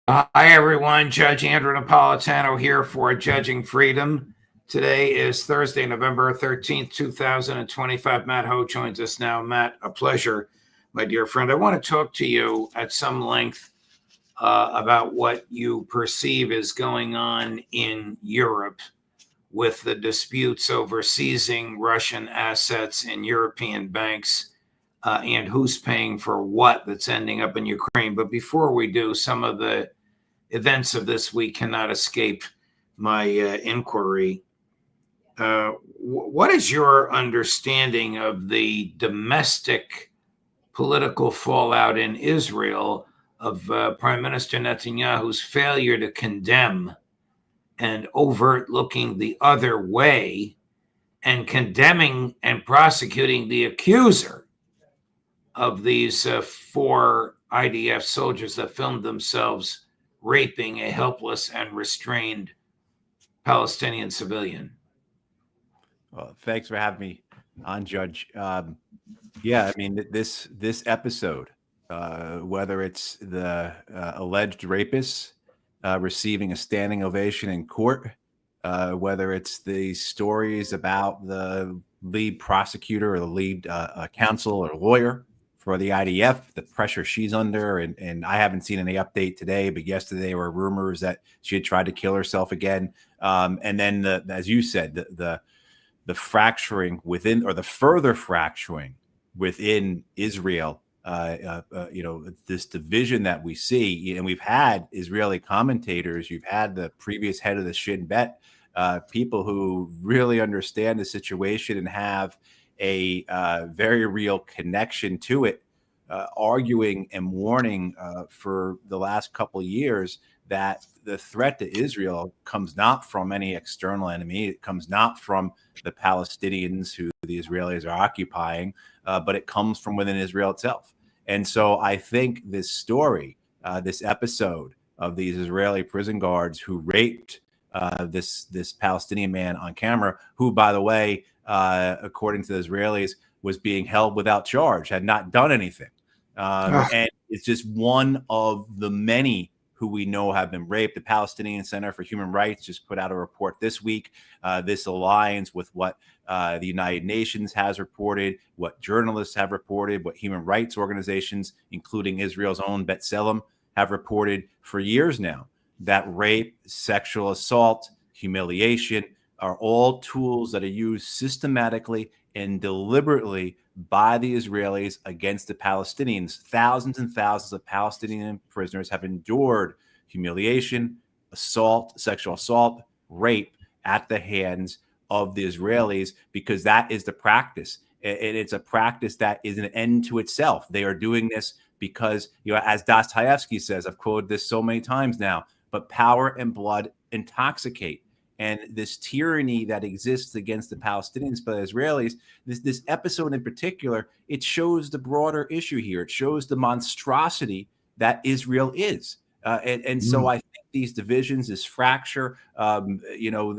Hi, everyone. Judge Andrew Napolitano here for Judging Freedom. Today is Thursday, November 13th, 2025. Matt Ho joins us now. Matt, a pleasure, my dear friend. I want to talk to you at some length about what you perceive is going on in Europe with the disputes over seizing Russian assets in European banks and who's paying for what that's ending up in Ukraine. But before we do, some of the events of this week cannot escape my inquiry. What is your understanding of the domestic political fallout in Israel of Prime Minister Netanyahu's failure to condemn and overt looking the other way and condemning and prosecuting the accuser of these four IDF soldiers that filmed themselves raping a helpless and restrained Palestinian civilian? Well, thanks for having me on, Judge. Yeah, I mean, this episode, whether it's the alleged rapists receiving a standing ovation in court, whether it's the stories about the lead prosecutor or the lead counsel or lawyer for the IDF, the pressure she's under, and I haven't seen any update today, but yesterday there were rumors that she had tried to kill herself again. And then, as you said, the fracturing within, or the further fracturing within Israel, this division that we see, and we've had Israeli commentators, you've had the previous head of the Shin Bet, people who really understand the situation and have a very real connection to it, arguing and warning for the last couple of years that the threat to Israel comes not from any external enemy. It comes not from the Palestinians who the Israelis are occupying, but it comes from within Israel itself. And so I think this story, this episode of these Israeli prison guards who raped this Palestinian man on camera, who, by the way, according to the Israelis, was being held without charge, had not done anything. And it's just one of the many who we know have been raped. The Palestinian Center for Human Rights just put out a report this week. This aligns with what the United Nations has reported, what journalists have reported, what human rights organizations, including Israel's own B'Tselem, have reported for years now, that rape, sexual assault, humiliation are all tools that are used systematically and deliberately by the Israelis against the Palestinians. Thousands and thousands of Palestinian prisoners have endured humiliation, assault, sexual assault, rape at the hands of the Israelis, because that is the practice. And it's a practice that is an end to itself. They are doing this because, as Dostoevsky says, I've quoted this so many times now, but power and blood intoxicate. And this tyranny that exists against the Palestinians by the Israelis, this episode in particular, it shows the broader issue here. It shows the monstrosity that Israel is. So I think these divisions, this fracture, the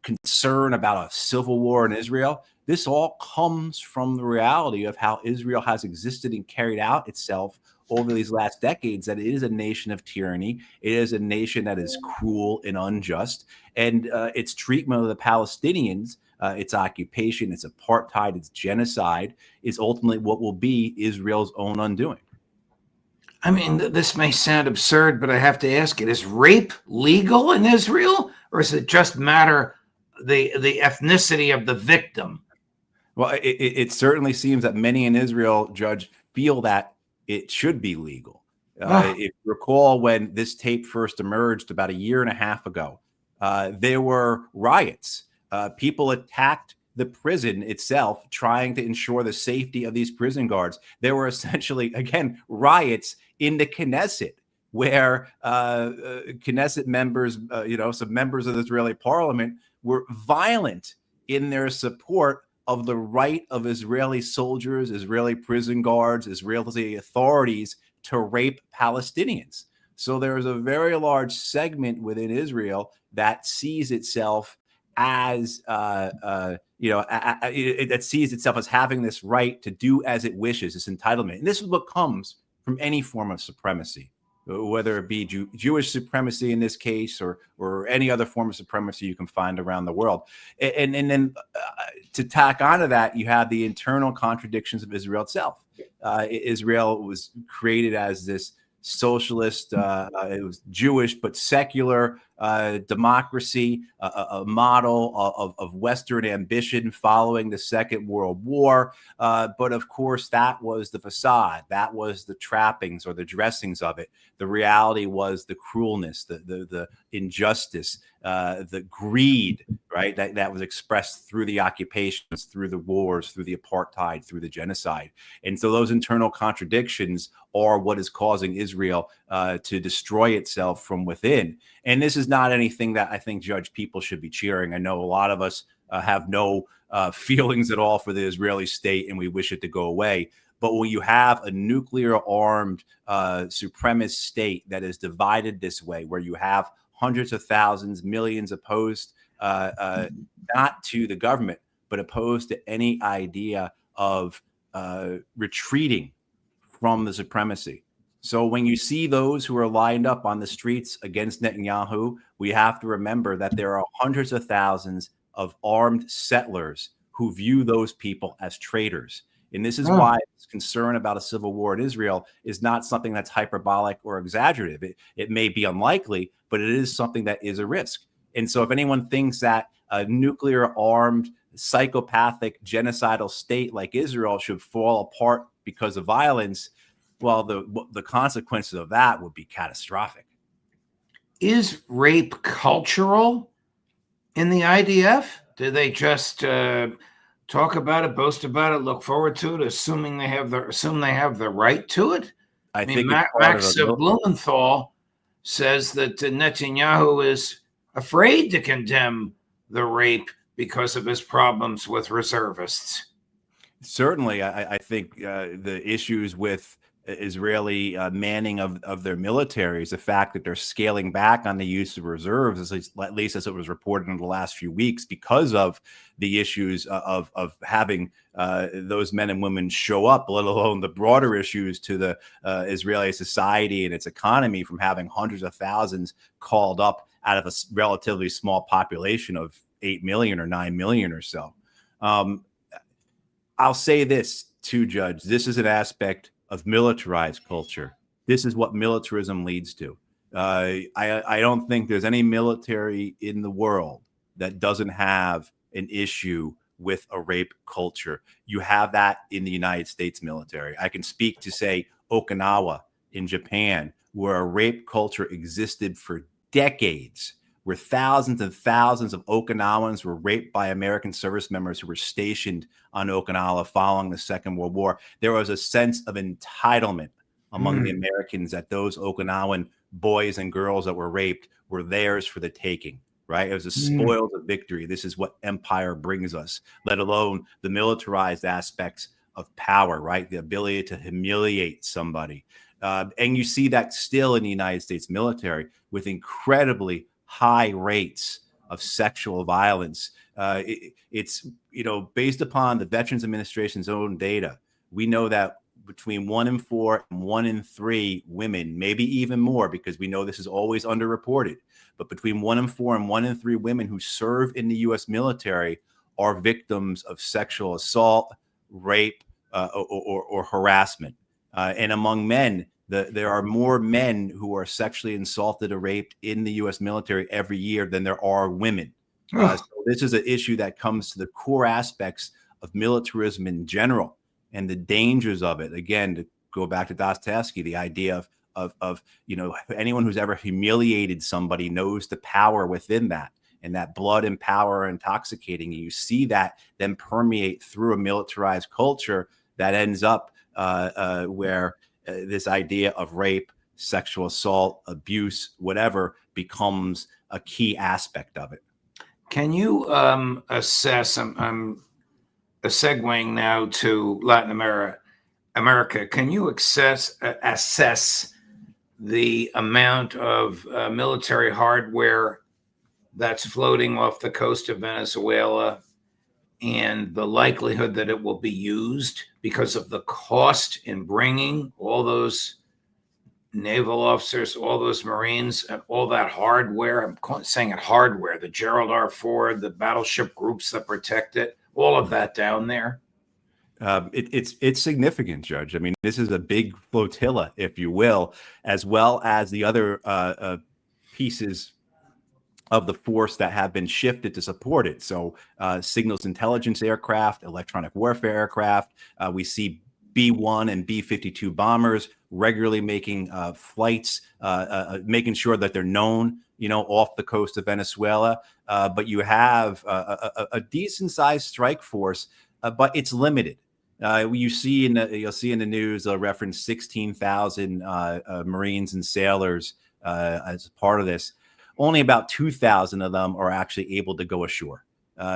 concern about a civil war in Israel, this all comes from the reality of how Israel has existed and carried out itself over these last decades, that it is a nation of tyranny. It is a nation that is cruel and unjust. And its treatment of the Palestinians, its occupation, its apartheid, its genocide, is ultimately what will be Israel's own undoing. I mean, this may sound absurd, but I have to ask it. Is rape legal in Israel, or is it just matter the ethnicity of the victim? Well, it certainly seems that many in Israel, Judge, feel that it should be legal. If you recall, when this tape first emerged about a year and a half ago, there were riots. People attacked the prison itself, trying to ensure the safety of these prison guards. There were essentially, again, riots in the Knesset, where Knesset members, some members of the Israeli parliament were violent in their support of the right of Israeli soldiers, Israeli prison guards, Israeli authorities to rape Palestinians. So there's a very large segment within Israel that sees itself as, that sees itself as having this right to do as it wishes, this entitlement. And this is what comes from any form of supremacy. whether it be Jewish supremacy in this case, or any other form of supremacy you can find around the world. And then to tack onto that, you have the internal contradictions of Israel itself. Israel was created as this socialist, it was Jewish but secular democracy, a model of Western ambition following the Second World War. But of course, that was the facade. That was the trappings or the dressings of it. The reality was the cruelness, the injustice, the greed, right? That was expressed through the occupations, through the wars, through the apartheid, through the genocide. And so those internal contradictions are what is causing Israel to destroy itself from within. And this is not anything that I think, Judge, people should be cheering. I know a lot of us have no feelings at all for the Israeli state, and we wish it to go away. But when you have a nuclear-armed supremacist state that is divided this way, where you have hundreds of thousands, millions opposed, not to the government, but opposed to any idea of retreating from the supremacy. So when you see those who are lined up on the streets against Netanyahu, we have to remember that there are hundreds of thousands of armed settlers who view those people as traitors. And this is why this concern about a civil war in Israel is not something that's hyperbolic or exaggerative. It may be unlikely, but it is something that is a risk. And so if anyone thinks that a nuclear-armed, psychopathic, genocidal state like Israel should fall apart because of violence, well, the consequences of that would be catastrophic. Is rape cultural in the IDF? Do they just talk about it, boast about it, look forward to it, assume they have the right to it? I mean, Max Blumenthal says that Netanyahu is afraid to condemn the rape because of his problems with reservists. Certainly, I think the issues with Israeli manning of their militaries, the fact that they're scaling back on the use of reserves, at least as it was reported in the last few weeks, because of the issues of having those men and women show up, let alone the broader issues to the Israeli society and its economy from having hundreds of thousands called up out of a relatively small population of 8 million or 9 million or so. I'll say this too, Judge. This is an aspect of militarized culture. This is what militarism leads to. I don't think there's any military in the world that doesn't have an issue with a rape culture. You have that in the United States military. I can speak to, say, Okinawa in Japan, where a rape culture existed for decades, where thousands and thousands of Okinawans were raped by American service members who were stationed on Okinawa following the Second World War. There was a sense of entitlement among the Americans that those Okinawan boys and girls that were raped were theirs for the taking, right? It was a spoils of victory. This is what empire brings us, let alone the militarized aspects of power, right? The ability to humiliate somebody. And you see that still in the United States military with incredibly high rates of sexual violence. It's, based upon the Veterans Administration's own data, we know that between 1 in 4 and 1 in 3 women, maybe even more, because we know this is always underreported, but between 1 in 4 and 1 in 3 women who serve in the U.S. military are victims of sexual assault, rape, or harassment. And among men, there are more men who are sexually assaulted or raped in the U.S. military every year than there are women. So this is an issue that comes to the core aspects of militarism in general and the dangers of it. Again, to go back to Dostoevsky, the idea of anyone who's ever humiliated somebody knows the power within that, and that blood and power are intoxicating. And you see that then permeate through a militarized culture that ends up where this idea of rape, sexual assault, abuse, whatever, becomes a key aspect of it. Can you assess, I'm segueing now to Latin America. Can you assess the amount of military hardware that's floating off the coast of Venezuela and the likelihood that it will be used because of the cost in bringing all those naval officers, all those Marines, and all that hardware. I'm saying it hardware, the Gerald R. Ford, the battleship groups that protect it, all of that down there. It's significant, Judge. I mean, this is a big flotilla, if you will, as well as the other pieces of the force that have been shifted to support it. So signals intelligence aircraft, electronic warfare aircraft. We see B-1 and B-52 bombers regularly making flights, making sure that they're known, off the coast of Venezuela. But you have a decent sized strike force, but it's limited. You'll see in the news a reference 16,000 Marines and sailors as part of this. Only about 2,000 of them are actually able to go ashore.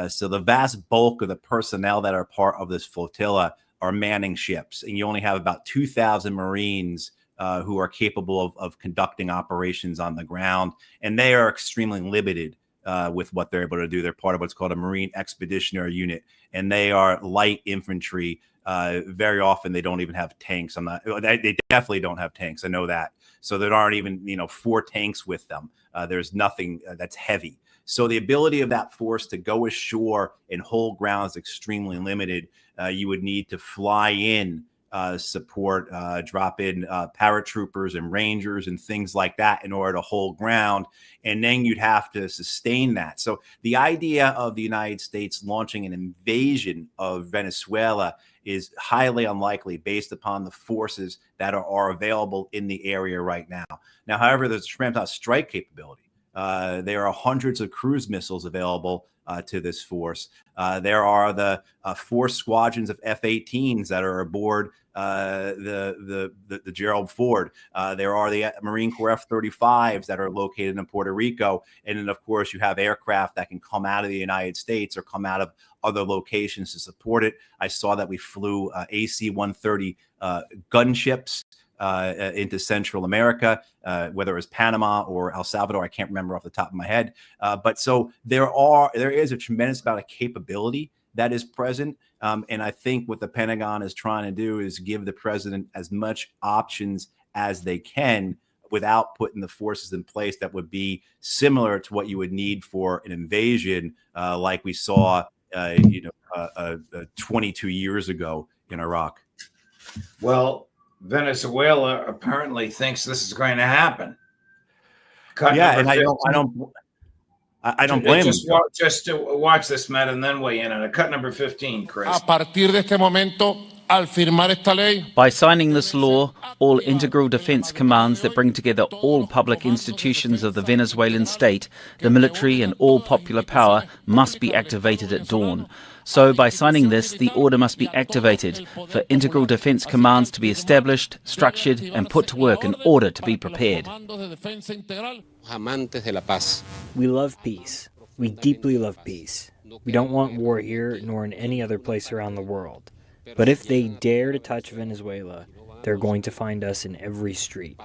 So the vast bulk of the personnel that are part of this flotilla are manning ships, and you only have about 2,000 Marines who are capable of conducting operations on the ground, and they are extremely limited with what they're able to do. They're part of what's called a Marine Expeditionary Unit, and they are light infantry. Very often they don't even have tanks. They definitely don't have tanks. I know that. So there aren't even, 4 tanks with them. There's nothing that's heavy. So the ability of that force to go ashore and hold ground is extremely limited. You would need to fly in support, drop in paratroopers and rangers and things like that in order to hold ground. And then you'd have to sustain that. So the idea of the United States launching an invasion of Venezuela is highly unlikely based upon the forces that are available in the area right now. Now, however, there's a tremendous strike capability. There are hundreds of cruise missiles available to this force. There are the 4 squadrons of F-18s that are aboard the Gerald Ford. There are the Marine Corps F-35s that are located in Puerto Rico. And then, of course, you have aircraft that can come out of the United States or come out of other locations to support it. I saw that we flew AC-130 gunships into Central America, whether it was Panama or El Salvador. I can't remember off the top of my head. But so there is a tremendous amount of capability that is present. And I think what the Pentagon is trying to do is give the president as much options as they can without putting the forces in place that would be similar to what you would need for an invasion, like we saw 22 years ago in Iraq. Well, Venezuela apparently thinks this is going to happen. And I don't blame them. Just to watch this, Matt, and then weigh in on it. Cut number 15, Chris. A partir de este momento, al firmar esta ley, by signing this law, all integral defense commands that bring together all public institutions of the Venezuelan state, the military and all popular power must be activated at dawn. So by signing this, the order must be activated for integral defense commands to be established, structured and put to work in order to be prepared. We love peace. We deeply love peace. We don't want war here nor in any other place around the world. But if they dare to touch Venezuela, they're going to find us in every street.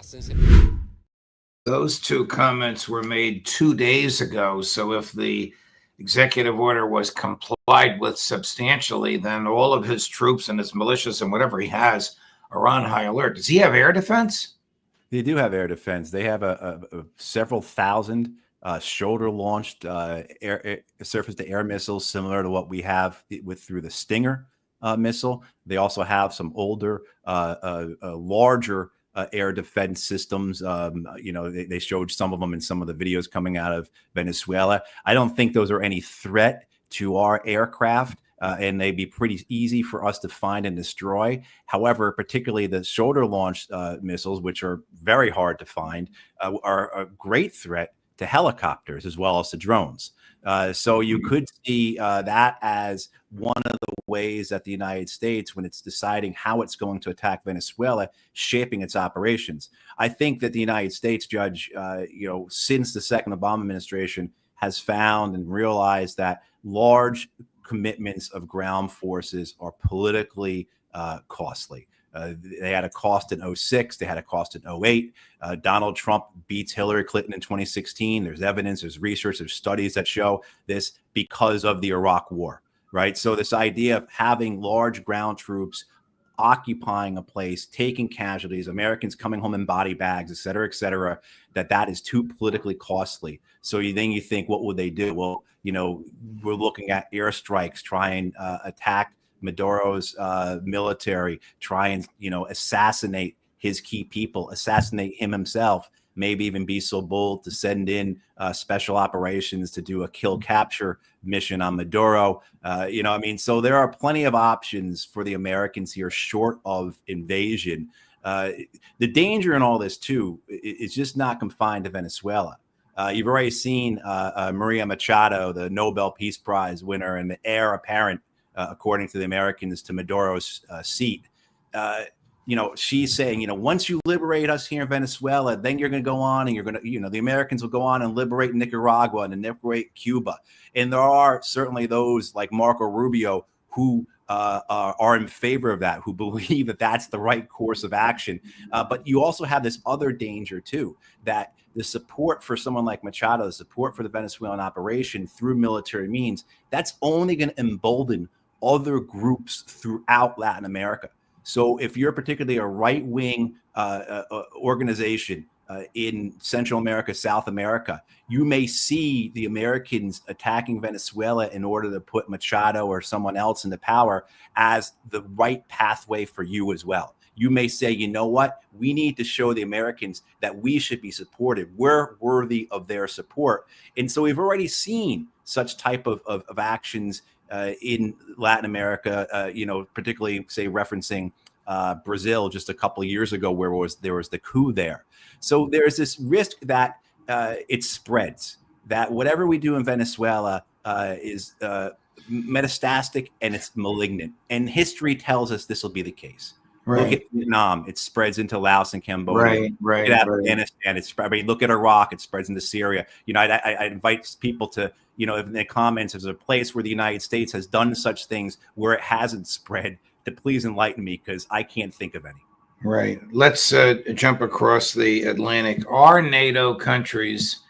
Those 2 comments were made 2 days ago. So if the executive order was complied with substantially, then all of his troops and his militias and whatever he has are on high alert. Does he have air defense? They do have air defense. They have a several thousand shoulder-launched surface-to-air missiles, similar to what we have through the Stinger missile. They also have some older, larger air defense systems. They showed some of them in some of the videos coming out of Venezuela. I don't think those are any threat to our aircraft. And they'd be pretty easy for us to find and destroy. However, particularly the shoulder-launched missiles, which are very hard to find, are a great threat to helicopters as well as to drones. So you could see that as one of the ways that the United States, when it's deciding how it's going to attack Venezuela, shaping its operations. I think that the United States, Judge, since the second Obama administration, has found and realized that large commitments of ground forces are politically costly. They had a cost in 2006. They had a cost in 2008. Donald Trump beats Hillary Clinton in 2016. There's evidence, there's research, there's studies that show this because of the Iraq War, right? So this idea of having large ground troops occupying a place, taking casualties, Americans coming home in body bags, et cetera, that is too politically costly. So then you think, what would they do? Well, we're looking at airstrikes, try and attack Maduro's military, try and, assassinate his key people, assassinate him himself, maybe even be so bold to send in special operations to do a kill capture mission on Maduro. So there are plenty of options for the Americans here short of invasion. The danger in all this, too, is just not confined to Venezuela. You've already seen Maria Machado, the Nobel Peace Prize winner and the heir apparent, according to the Americans, to Maduro's seat. She's saying, once you liberate us here in Venezuela, then you're going to go on and you're going to, the Americans will go on and liberate Nicaragua and liberate Cuba. And there are certainly those like Marco Rubio who are in favor of that, who believe that that's the right course of action. But you also have this other danger, too, that the support for someone like Machado, the support for the Venezuelan operation through military means, that's only going to embolden other groups throughout Latin America. So if you're particularly a right-wing organization in Central America, South America, you may see the Americans attacking Venezuela in order to put Machado or someone else into power as the right pathway for you as well. You may say, you know what, we need to show the Americans that we should be supported. We're worthy of their support. And so we've already seen such type of actions in Latin America, particularly, say, referencing Brazil just a couple of years ago, where there was the coup there. So there's this risk that it spreads, that whatever we do in Venezuela is metastatic and it's malignant. And history tells us this will be the case. Right. Look at Vietnam; it spreads into Laos and Cambodia. Right. Look at Afghanistan; it spreads. I mean, look at Iraq; it spreads into Syria. I invite people to, in the comments, there's a place where the United States has done such things where it hasn't spread, to please enlighten me, because I can't think of any. Right. Let's jump across the Atlantic. Are NATO countries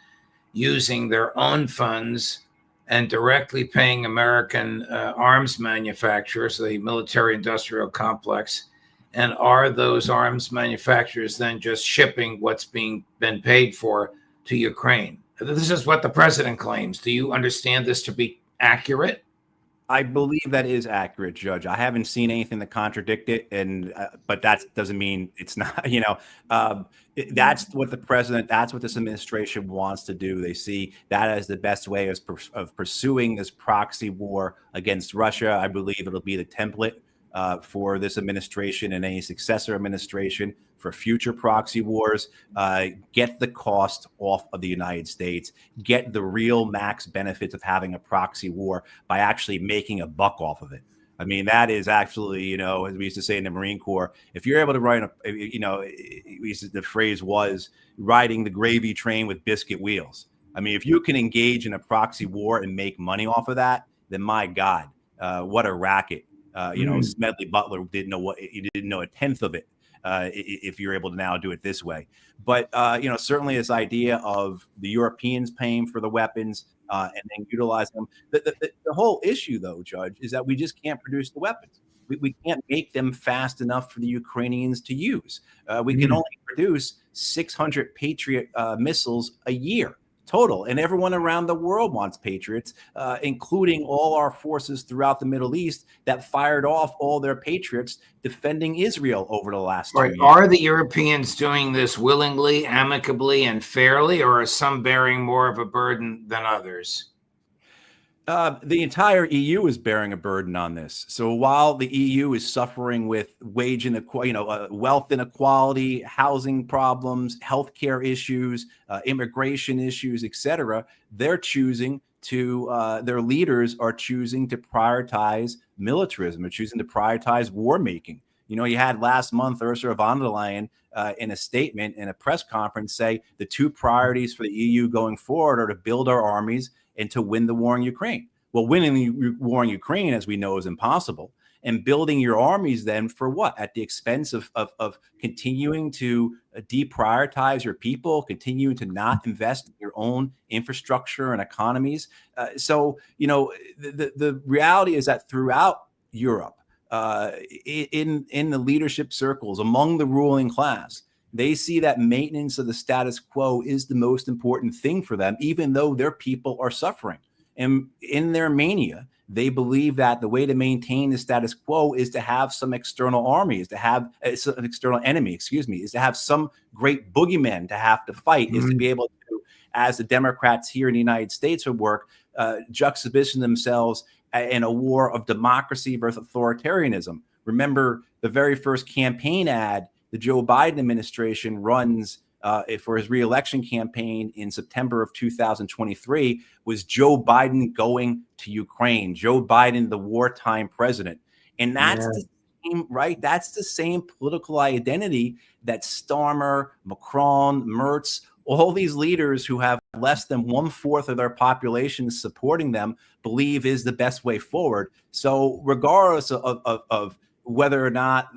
using their own funds and directly paying American arms manufacturers, the military-industrial complex? And are those arms manufacturers then just shipping what's been paid for to Ukraine? This is what the president claims. Do you understand this to be accurate? I believe that is accurate, Judge. I haven't seen anything to contradict it, but that doesn't mean it's not. That's what the president, that's what this administration wants to do. They see that as the best way of pursuing this proxy war against Russia. I believe it'll be the template for this administration and any successor administration for future proxy wars. Get the cost off of the United States, get the real max benefits of having a proxy war by actually making a buck off of it. I mean, that is absolutely, as we used to say in the Marine Corps, if you're able to ride the phrase was riding the gravy train with biscuit wheels. I mean, if you can engage in a proxy war and make money off of that, then my God, what a racket. Smedley Butler didn't know a tenth of it if you're able to now do it this way. But, certainly this idea of the Europeans paying for the weapons and then utilizing them. The whole issue, though, Judge, is that we just can't produce the weapons. We can't make them fast enough for the Ukrainians to use. We can only produce 600 Patriot missiles a year total, and everyone around the world wants Patriots, including all our forces throughout the Middle East that fired off all their Patriots defending Israel over the last 2 years. Are the Europeans doing this willingly, amicably, and fairly, or are some bearing more of a burden than others? The entire EU is bearing a burden on this. So while the EU is suffering with wage inequality, wealth inequality, housing problems, healthcare issues, immigration issues, etc., they're choosing to, their leaders are choosing to prioritize militarism, or choosing to prioritize war making. You had last month Ursula von der Leyen in a statement in a press conference say the two priorities for the EU going forward are to build our armies and to win the war in Ukraine. Well, winning the war in Ukraine, as we know, is impossible. And building your armies then for what? At the expense of continuing to deprioritize your people, continuing to not invest in your own infrastructure and economies. So, the reality is that throughout Europe, in the leadership circles among the ruling class. They see that maintenance of the status quo is the most important thing for them, even though their people are suffering. And in their mania, they believe that the way to maintain the status quo is to have some external army, is to have an external enemy, is to have some great boogeyman to have to fight, is to be able to, as the Democrats here in the United States would work, juxtaposition themselves in a war of democracy versus authoritarianism. Remember the very first campaign ad the Joe Biden administration runs for his reelection campaign in September of 2023 was Joe Biden going to Ukraine, Joe Biden, the wartime president. And that's the same, right? That's the same political identity that Starmer, Macron, Merz, all these leaders who have less than 1/4 of their population supporting them believe is the best way forward. So regardless of whether or not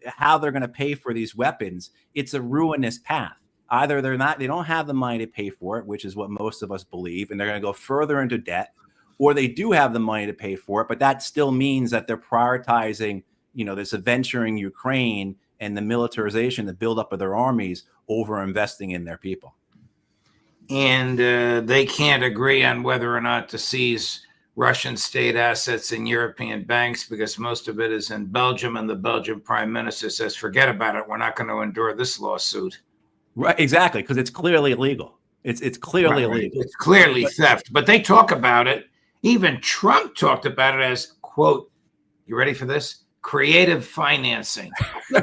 how they're going to pay for these weapons, it's a ruinous path. Either they don't have the money to pay for it, which is what most of us believe, and they're going to go further into debt, or they do have the money to pay for it, but that still means that they're prioritizing, this adventure in Ukraine and the militarization, the buildup of their armies over investing in their people. And they can't agree on whether or not to seize Russian state assets in European banks because most of it is in Belgium, and the Belgian prime minister says, forget about it. We're not going to endure this lawsuit. Right, exactly, because it's clearly illegal. It's clearly illegal. It's clearly theft, but they talk about it. Even Trump talked about it as, quote, you ready for this? Creative financing.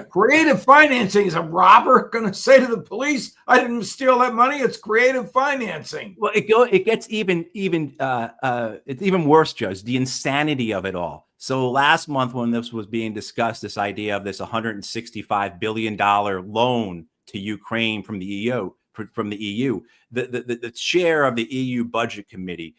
Creative financing. Is a robber going to say to the police, I didn't steal that money? It's creative financing. Well, it gets it's even worse, Judge, the insanity of it all. So last month when this was being discussed, this idea of this $165 billion loan to Ukraine from the EU, the chair of the EU budget committee,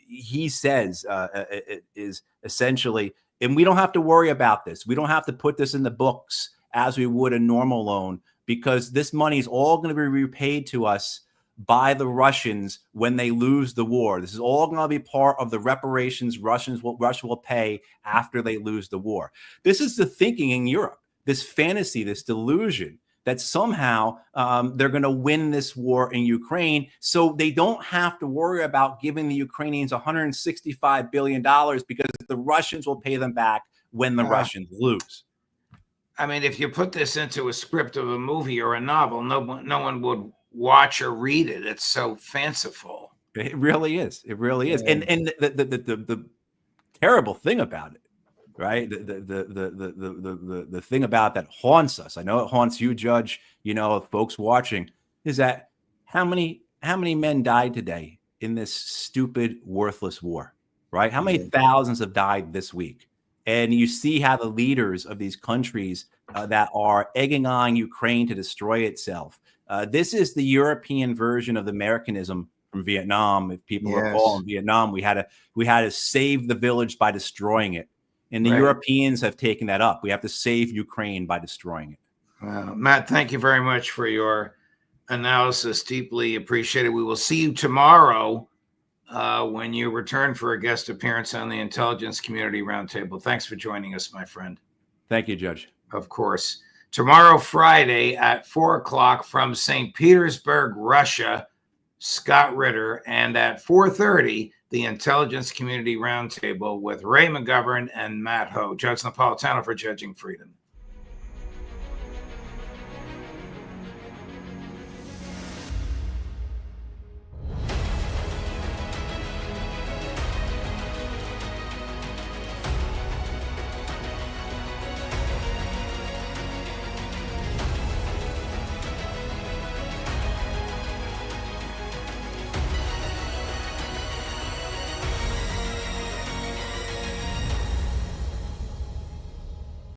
he says it is essentially, and we don't have to worry about this. We don't have to put this in the books as we would a normal loan, because this money is all going to be repaid to us by the Russians when they lose the war. This is all going to be part of the reparations Russia will pay after they lose the war. This is the thinking in Europe, this fantasy, this delusion that somehow they're going to win this war in Ukraine, so they don't have to worry about giving the Ukrainians $165 billion because the Russians will pay them back when the Russians lose. I mean, if you put this into a script of a movie or a novel, no one would watch or read it. It's so fanciful. It really is. It really is. And the terrible thing about it, right? The thing about that haunts us. I know it haunts you, Judge. Folks watching, is that how many men died today in this stupid, worthless war, right? How many thousands have died this week? And you see how the leaders of these countries that are egging on Ukraine to destroy itself. This is the European version of the Americanism from Vietnam. If people recall, in Vietnam, we had to save the village by destroying it. And the Europeans have taken that up. We have to save Ukraine by destroying it. Matt, thank you very much for your analysis. Deeply appreciated. We will see you tomorrow when you return for a guest appearance on the Intelligence Community Roundtable. Thanks for joining us, my friend. Thank you, Judge. Of course. Tomorrow, Friday at 4:00 from St. Petersburg, Russia, Scott Ritter, and at 4:30, the Intelligence Community Roundtable with Ray McGovern and Matt Ho. Judge Napolitano for Judging Freedom.